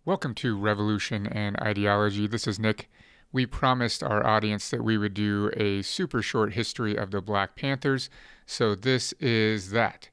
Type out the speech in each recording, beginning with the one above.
Welcome to Revolution and Ideology. This is Nick. We promised our audience that we would do a super short history of the Black Panthers, so this is that.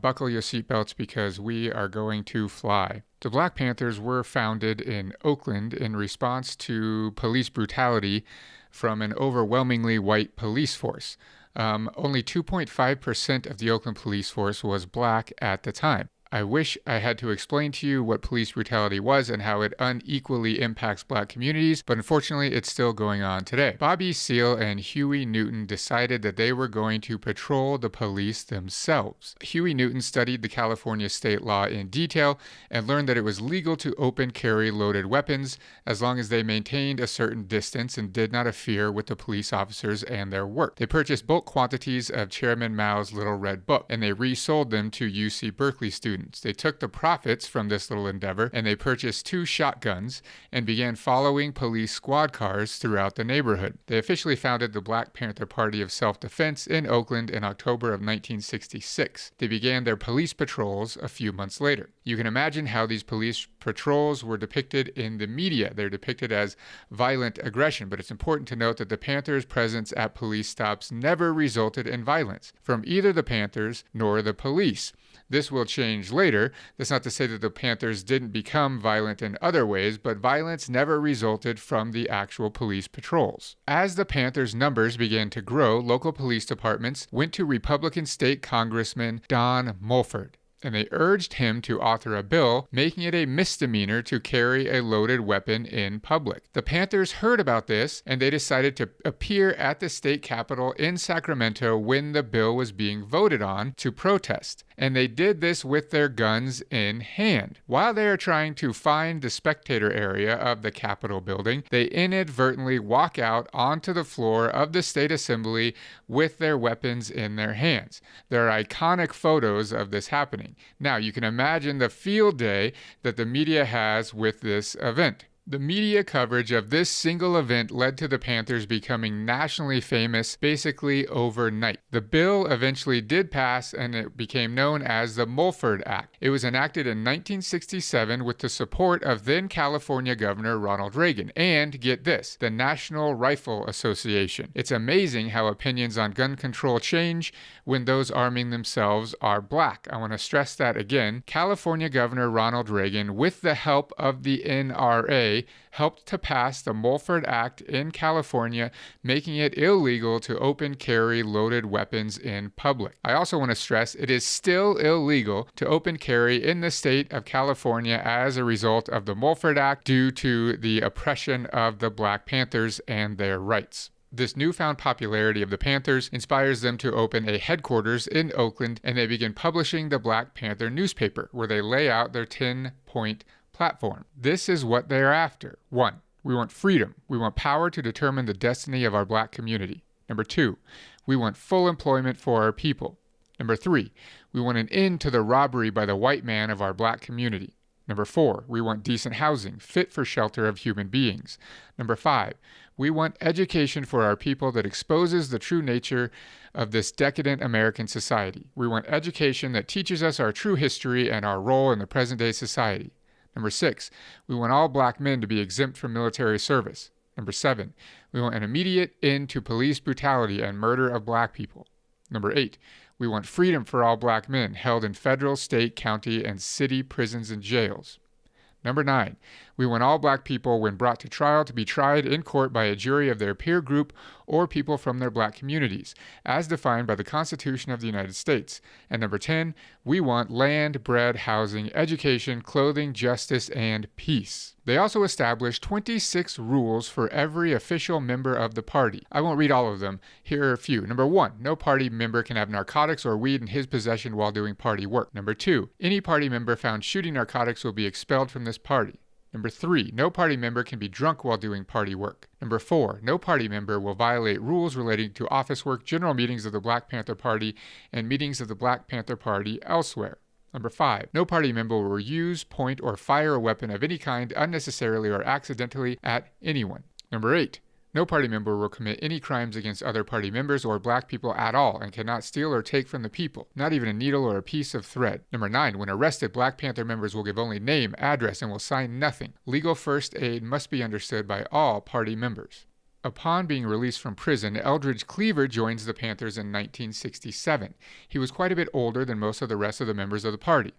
Buckle your seatbelts because we are going to fly. The Black Panthers were founded in Oakland in response to police brutality from an overwhelmingly white police force. Only 2.5% of the Oakland police force was black at the time. I wish I had to explain to you what police brutality was and how it unequally impacts black communities, but unfortunately it's still going on today. Bobby Seale and Huey Newton decided that they were going to patrol the police themselves. Huey Newton studied the California state law in detail and learned that it was legal to open carry loaded weapons as long as they maintained a certain distance and did not interfere with the police officers and their work. They purchased bulk quantities of Chairman Mao's Little Red Book and they resold them to UC Berkeley students. They took the profits from this little endeavor and they purchased 2 shotguns and began following police squad cars throughout the neighborhood. They officially founded the Black Panther Party of Self-Defense in Oakland in October of 1966. They began their police patrols a few months later. You can imagine how these police patrols were depicted in the media. They're depicted as violent aggression, but it's important to note that the Panthers' presence at police stops never resulted in violence from either the Panthers nor the police. This will change later. That's not to say that the Panthers didn't become violent in other ways, but violence never resulted from the actual police patrols. As the Panthers' numbers began to grow, local police departments went to Republican State Congressman Don Mulford, and they urged him to author a bill making it a misdemeanor to carry a loaded weapon in public. The Panthers heard about this, and they decided to appear at the state capitol in Sacramento when the bill was being voted on to protest. And they did this with their guns in hand. While they are trying to find the spectator area of the Capitol building, they inadvertently walk out onto the floor of the state assembly with their weapons in their hands. There are iconic photos of this happening. Now, you can imagine the field day that the media has with this event. The media coverage of this single event led to the Panthers becoming nationally famous basically overnight. The bill eventually did pass and it became known as the Mulford Act. It was enacted in 1967 with the support of then California Governor Ronald Reagan and, get this, the National Rifle Association. It's amazing how opinions on gun control change when those arming themselves are black. I want to stress that again. California Governor Ronald Reagan, with the help of the NRA, helped to pass the Mulford Act in California, making it illegal to open carry loaded weapons in public. I also want to stress it is still illegal to open carry in the state of California as a result of the Mulford Act due to the oppression of the Black Panthers and their rights. This newfound popularity of the Panthers inspires them to open a headquarters in Oakland, and they begin publishing the Black Panther newspaper, where they lay out their 10-point platform. This is what they are after. 1. We want freedom. We want power to determine the destiny of our black community. Number 2. We want full employment for our people. Number 3. We want an end to the robbery by the white man of our black community. Number 4. We want decent housing, fit for shelter of human beings. Number 5. We want education for our people that exposes the true nature of this decadent American society. We want education that teaches us our true history and our role in the present-day society. Number 6, we want all black men to be exempt from military service. Number 7, we want an immediate end to police brutality and murder of black people. Number 8, we want freedom for all black men held in federal, state, county, and city prisons and jails. Number 9, we want all black people, when brought to trial, to be tried in court by a jury of their peer group or people from their black communities, as defined by the Constitution of the United States. And number 10, we want land, bread, housing, education, clothing, justice, and peace. They also established 26 rules for every official member of the party. I won't read all of them. Here are a few. Number 1, no party member can have narcotics or weed in his possession while doing party work. Number 2, any party member found shooting narcotics will be expelled from this party. Number 3, no party member can be drunk while doing party work. Number 4, no party member will violate rules relating to office work, general meetings of the Black Panther Party, and meetings of the Black Panther Party elsewhere. Number 5, no party member will use, point, or fire a weapon of any kind unnecessarily or accidentally at anyone. Number 8, No party member will commit any crimes against other party members or black people at all and cannot steal or take from the people, not even a needle or a piece of thread. Number 9. When arrested, Black Panther members will give only name, address, and will sign nothing. Legal first aid must be understood by all party members. Upon being released from prison, Eldridge Cleaver joins the Panthers in 1967. He was quite a bit older than most of the rest of the members of the party.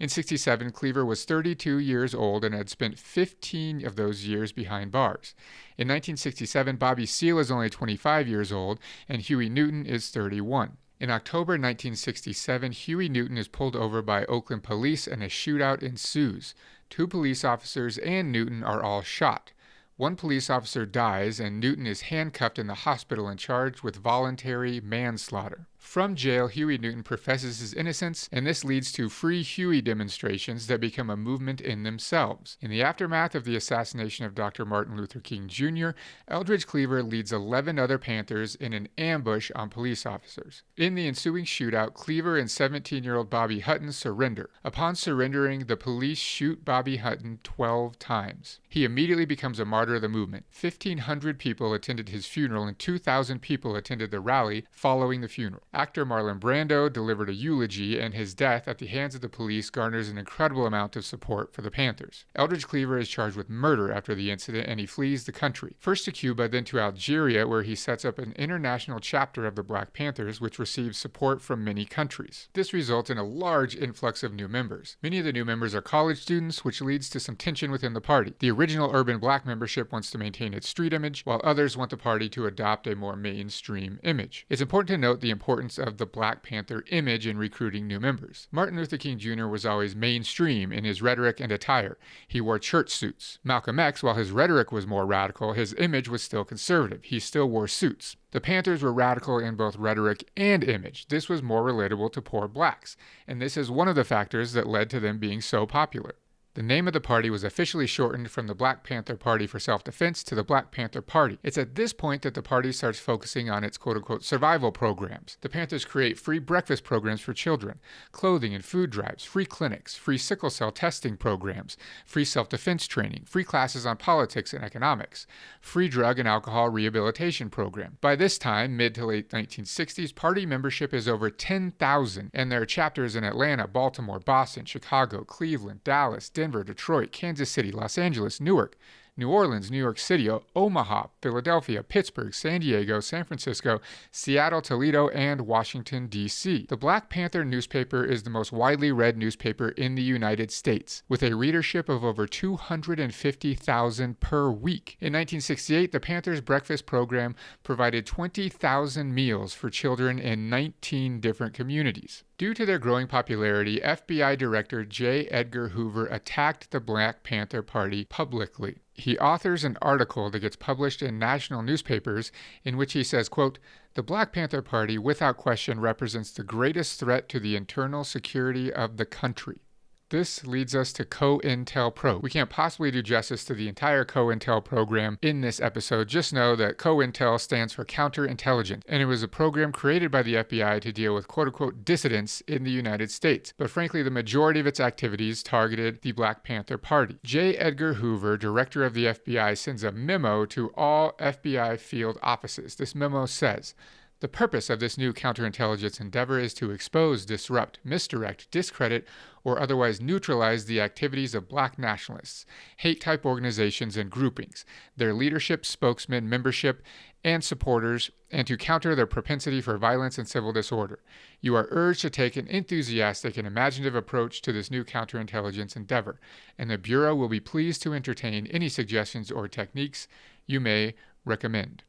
In 67, Cleaver was 32 years old and had spent 15 of those years behind bars. In 1967, Bobby Seale is only 25 years old, and Huey Newton is 31. In October 1967, Huey Newton is pulled over by Oakland police and a shootout ensues. 2 police officers and Newton are all shot. 1 police officer dies, and Newton is handcuffed in the hospital and charged with voluntary manslaughter. From jail, Huey Newton professes his innocence, and this leads to Free Huey demonstrations that become a movement in themselves. In the aftermath of the assassination of Dr. Martin Luther King Jr., Eldridge Cleaver leads 11 other Panthers in an ambush on police officers. In the ensuing shootout, Cleaver and 17-year-old Bobby Hutton surrender. Upon surrendering, the police shoot Bobby Hutton 12 times. He immediately becomes a martyr of the movement. 1,500 people attended his funeral, and 2,000 people attended the rally following the funeral. Actor Marlon Brando delivered a eulogy, and his death at the hands of the police garners an incredible amount of support for the Panthers. Eldridge Cleaver is charged with murder after the incident, and he flees the country. First to Cuba, then to Algeria, where he sets up an international chapter of the Black Panthers, which receives support from many countries. This results in a large influx of new members. Many of the new members are college students, which leads to some tension within the party. The original urban black membership wants to maintain its street image, while others want the party to adopt a more mainstream image. It's important to note the importance of the Black Panther image in recruiting new members. Martin Luther King Jr. was always mainstream in his rhetoric and attire. He wore church suits. Malcolm X, while his rhetoric was more radical, his image was still conservative. He still wore suits. The Panthers were radical in both rhetoric and image. This was more relatable to poor blacks, and this is one of the factors that led to them being so popular. The name of the party was officially shortened from the Black Panther Party for Self-Defense to the Black Panther Party. It's at this point that the party starts focusing on its quote-unquote survival programs. The Panthers create free breakfast programs for children, clothing and food drives, free clinics, free sickle cell testing programs, free self-defense training, free classes on politics and economics, free drug and alcohol rehabilitation program. By this time, mid to late 1960s, party membership is over 10,000, and there are chapters in Atlanta, Baltimore, Boston, Chicago, Cleveland, Dallas, Denver, Detroit, Kansas City, Los Angeles, Newark, New Orleans, New York City, Omaha, Philadelphia, Pittsburgh, San Diego, San Francisco, Seattle, Toledo, and Washington, D.C. The Black Panther newspaper is the most widely read newspaper in the United States, with a readership of over 250,000 per week. In 1968, the Panthers breakfast program provided 20,000 meals for children in 19 different communities. Due to their growing popularity, FBI Director J. Edgar Hoover attacked the Black Panther Party publicly. He authors an article that gets published in national newspapers in which he says, quote, "The Black Panther Party, without question, represents the greatest threat to the internal security of the country." This leads us to COINTELPRO. We can't possibly do justice to the entire COINTEL program in this episode. Just know that COINTEL stands for Counterintelligence, and it was a program created by the FBI to deal with quote-unquote dissidents in the United States. But frankly, the majority of its activities targeted the Black Panther Party. J. Edgar Hoover, director of the FBI, sends a memo to all FBI field offices. This memo says, "The purpose of this new counterintelligence endeavor is to expose, disrupt, misdirect, discredit, or otherwise neutralize the activities of black nationalists, hate-type organizations and groupings, their leadership, spokesmen, membership, and supporters, and to counter their propensity for violence and civil disorder. You are urged to take an enthusiastic and imaginative approach to this new counterintelligence endeavor, and the Bureau will be pleased to entertain any suggestions or techniques you may recommend."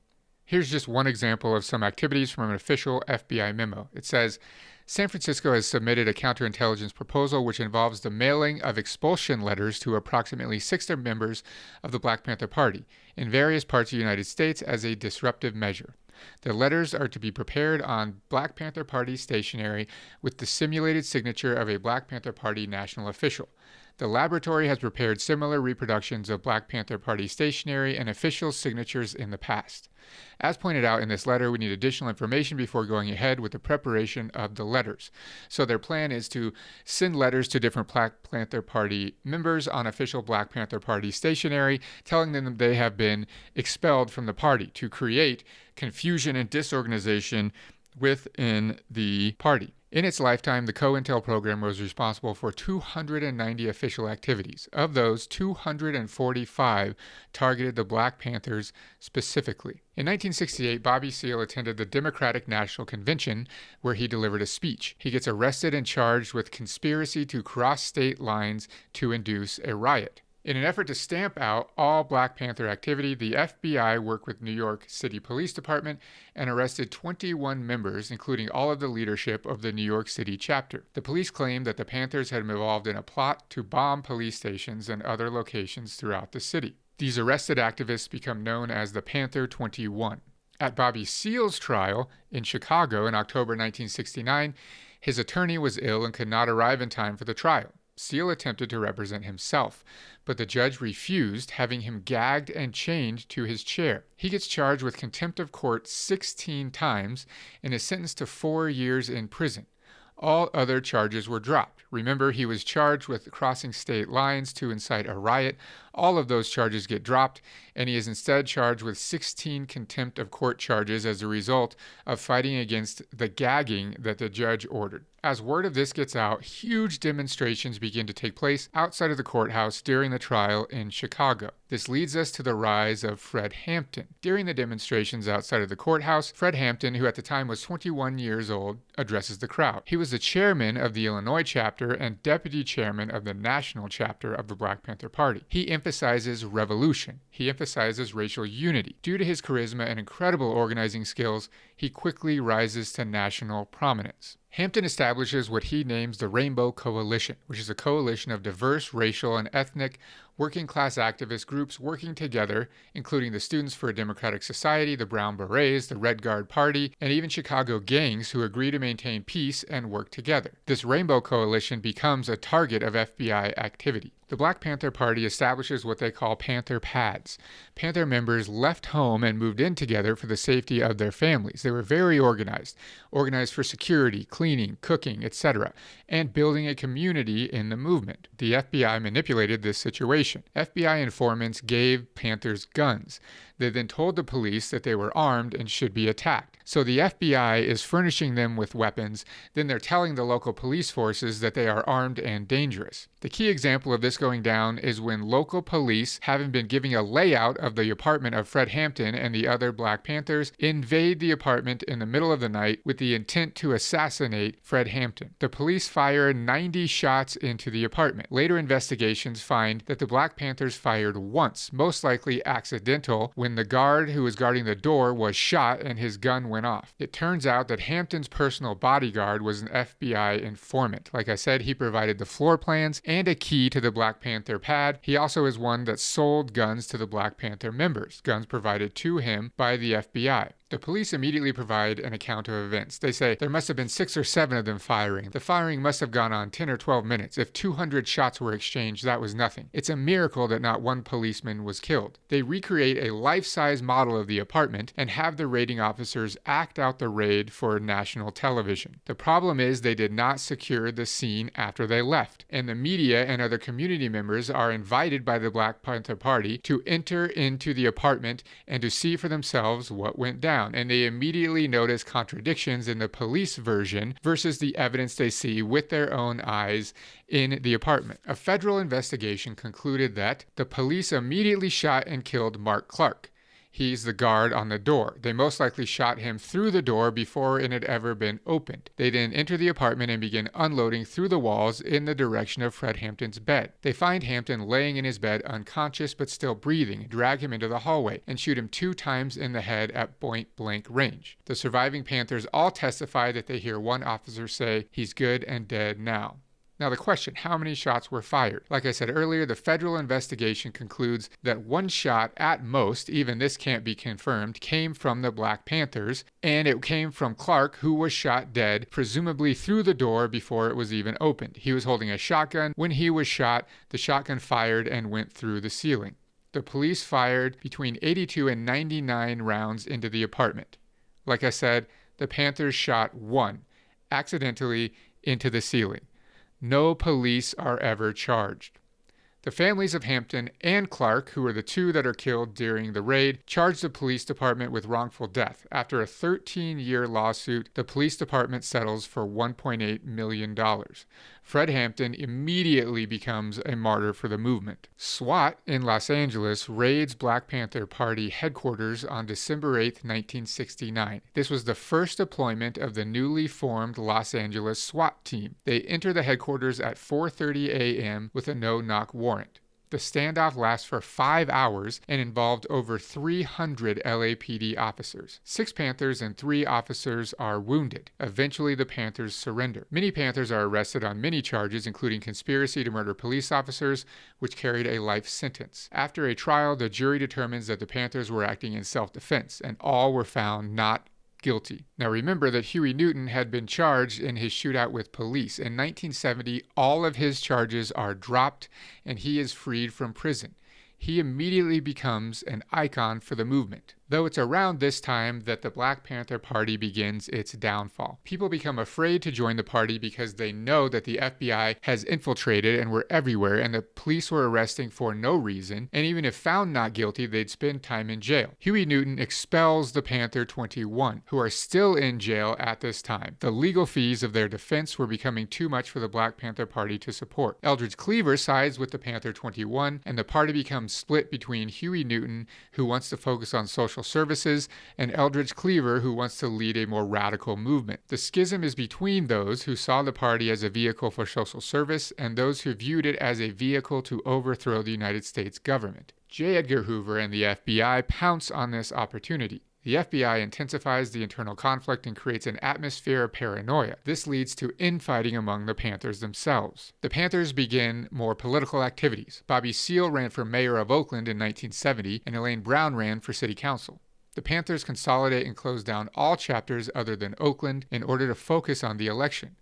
Here's just one example of some activities from an official FBI memo. It says, San Francisco has submitted a counterintelligence proposal which involves the mailing of expulsion letters to approximately 6 members of the Black Panther Party in various parts of the United States as a disruptive measure. The letters are to be prepared on Black Panther Party stationery with the simulated signature of a Black Panther Party national official. The laboratory has prepared similar reproductions of Black Panther Party stationery and official signatures in the past. As pointed out in this letter, we need additional information before going ahead with the preparation of the letters. So their plan is to send letters to different Black Panther Party members on official Black Panther Party stationery, telling them that they have been expelled from the party to create confusion and disorganization within the party. In its lifetime, the COINTEL program was responsible for 290 official activities. Of those, 245 targeted the Black Panthers specifically. In 1968, Bobby Seale attended the Democratic National Convention, where he delivered a speech. He gets arrested and charged with conspiracy to cross state lines to induce a riot. In an effort to stamp out all Black Panther activity, the FBI worked with New York City Police Department and arrested 21 members, including all of the leadership of the New York City chapter. The police claimed that the Panthers had been involved in a plot to bomb police stations and other locations throughout the city. These arrested activists become known as the Panther 21. At Bobby Seale's trial in Chicago in October 1969, his attorney was ill and could not arrive in time for the trial. Seale attempted to represent himself, but the judge refused, having him gagged and chained to his chair. He gets charged with contempt of court 16 times and is sentenced to 4 years in prison. All other charges were dropped. Remember, he was charged with crossing state lines to incite a riot. All of those charges get dropped, and he is instead charged with 16 contempt of court charges as a result of fighting against the gagging that the judge ordered. As word of this gets out, huge demonstrations begin to take place outside of the courthouse during the trial in Chicago. This leads us to the rise of Fred Hampton. During the demonstrations outside of the courthouse, Fred Hampton, who at the time was 21 years old, addresses the crowd. He was the chairman of the Illinois chapter and deputy chairman of the national chapter of the Black Panther Party. He emphasizes revolution. He emphasizes racial unity. Due to his charisma and incredible organizing skills, he quickly rises to national prominence. Hampton establishes what he names the Rainbow Coalition, which is a coalition of diverse racial and ethnic working-class activist groups working together, including the Students for a Democratic Society, the Brown Berets, the Red Guard Party, and even Chicago gangs who agree to maintain peace and work together. This Rainbow Coalition becomes a target of FBI activity. The Black Panther Party establishes what they call Panther Pads. Panther members left home and moved in together for the safety of their families. They were very organized for security, cleaning, cooking, etc., and building a community in the movement. The FBI manipulated this situation. FBI informants gave Panthers guns. They then told the police that they were armed and should be attacked. So the FBI is furnishing them with weapons, then they're telling the local police forces that they are armed and dangerous. The key example of this going down is when local police, having been giving a layout of the apartment of Fred Hampton and the other Black Panthers, invade the apartment in the middle of the night with the intent to assassinate Fred Hampton. The police fire 90 shots into the apartment. Later investigations find that the Black Panthers fired once, most likely accidental, when the guard who was guarding the door was shot and his gun went off. It turns out that Hampton's personal bodyguard was an FBI informant. Like I said, he provided the floor plans and a key to the Black Panther pad. He also is one that sold guns to the Black Panther members, guns provided to him by the FBI. The police immediately provide an account of events. They say there must have been 6 or 7 of them firing. The firing must have gone on 10 or 12 minutes. If 200 shots were exchanged, that was nothing. It's a miracle that not one policeman was killed. They recreate a life-size model of the apartment and have the raiding officers act out the raid for national television. The problem is they did not secure the scene after they left, and the media and other community members are invited by the Black Panther Party to enter into the apartment and to see for themselves what went down. And they immediately notice contradictions in the police version versus the evidence they see with their own eyes in the apartment. A federal investigation concluded that the police immediately shot and killed Mark Clark. He's the guard on the door. They most likely shot him through the door before it had ever been opened. They then enter the apartment and begin unloading through the walls in the direction of Fred Hampton's bed. They find Hampton laying in his bed unconscious but still breathing, drag him into the hallway, and shoot him 2 times in the head at point-blank range. The surviving Panthers all testify that they hear one officer say, "He's good and dead now." Now the question, how many shots were fired? Like I said earlier, the federal investigation concludes that one shot at most, even this can't be confirmed, came from the Black Panthers, and it came from Clark, who was shot dead, presumably through the door before it was even opened. He was holding a shotgun. When he was shot, the shotgun fired and went through the ceiling. The police fired between 82 and 99 rounds into the apartment. Like I said, the Panthers shot one, accidentally, into the ceiling. No police are ever charged. The families of Hampton and Clark, who are the two that are killed during the raid, charged the police department with wrongful death. After a 13-year lawsuit, the police department settles for $1.8 million. Fred Hampton immediately becomes a martyr for the movement. SWAT in Los Angeles raids Black Panther Party headquarters on December 8, 1969. This was the first deployment of the newly formed Los Angeles SWAT team. They enter the headquarters at 4:30 a.m. with a no-knock warrant. The standoff lasts for 5 hours and involved over 300 LAPD officers. 6 Panthers and 3 officers are wounded. Eventually, the Panthers surrender. Many Panthers are arrested on many charges, including conspiracy to murder police officers, which carried a life sentence. After a trial, the jury determines that the Panthers were acting in self-defense, and all were found not guilty. Now remember that Huey Newton had been charged in his shootout with police. In 1970, all of his charges are dropped and he is freed from prison. He immediately becomes an icon for the movement. Though it's around this time that the Black Panther Party begins its downfall. People become afraid to join the party because they know that the FBI has infiltrated and were everywhere, and the police were arresting for no reason, and even if found not guilty, they'd spend time in jail. Huey Newton expels the Panther 21, who are still in jail at this time. The legal fees of their defense were becoming too much for the Black Panther Party to support. Eldridge Cleaver sides with the Panther 21, and the party becomes split between Huey Newton, who wants to focus on social services, and Eldridge Cleaver, who wants to lead a more radical movement. The schism is between those who saw the party as a vehicle for social service and those who viewed it as a vehicle to overthrow the United States government. J. Edgar Hoover and the FBI pounce on this opportunity. The FBI intensifies the internal conflict and creates an atmosphere of paranoia. This leads to infighting among the Panthers themselves. The Panthers begin more political activities. Bobby Seale ran for mayor of Oakland in 1970, and Elaine Brown ran for city council. The Panthers consolidate and close down all chapters other than Oakland in order to focus on the election.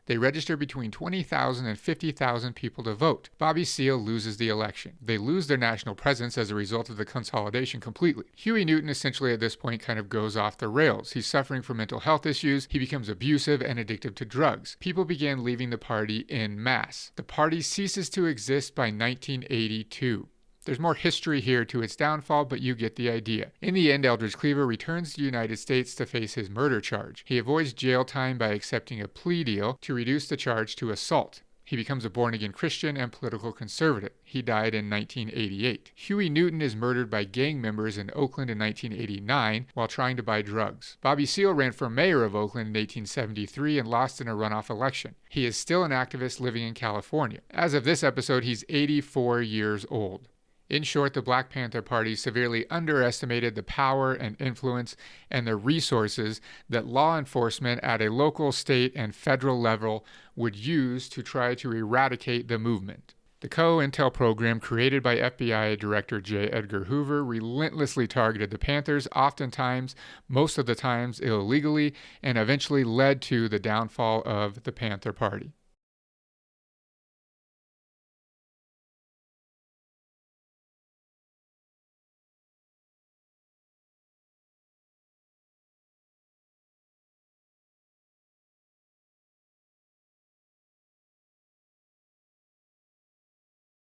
They register between 20,000 and 50,000 people to vote. Bobby Seale loses the election. They lose their national presence as a result of the consolidation completely. Huey Newton essentially at this point kind of goes off the rails. He's suffering from mental health issues. He becomes abusive and addictive to drugs. People began leaving the party en masse. The party ceases to exist by 1982. There's more history here to its downfall, but you get the idea. In the end, Eldridge Cleaver returns to the United States to face his murder charge. He avoids jail time by accepting a plea deal to reduce the charge to assault. He becomes a born-again Christian and political conservative. He died in 1988. Huey Newton is murdered by gang members in Oakland in 1989 while trying to buy drugs. Bobby Seale ran for mayor of Oakland in 1873 and lost in a runoff election. He is still an activist living in California. As of this episode, he's 84 years old. In short, the Black Panther Party severely underestimated the power and influence and the resources that law enforcement at a local, state, and federal level would use to try to eradicate the movement. The COINTELPRO program created by FBI Director J. Edgar Hoover relentlessly targeted the Panthers, oftentimes, most of the times illegally, and eventually led to the downfall of the Panther Party.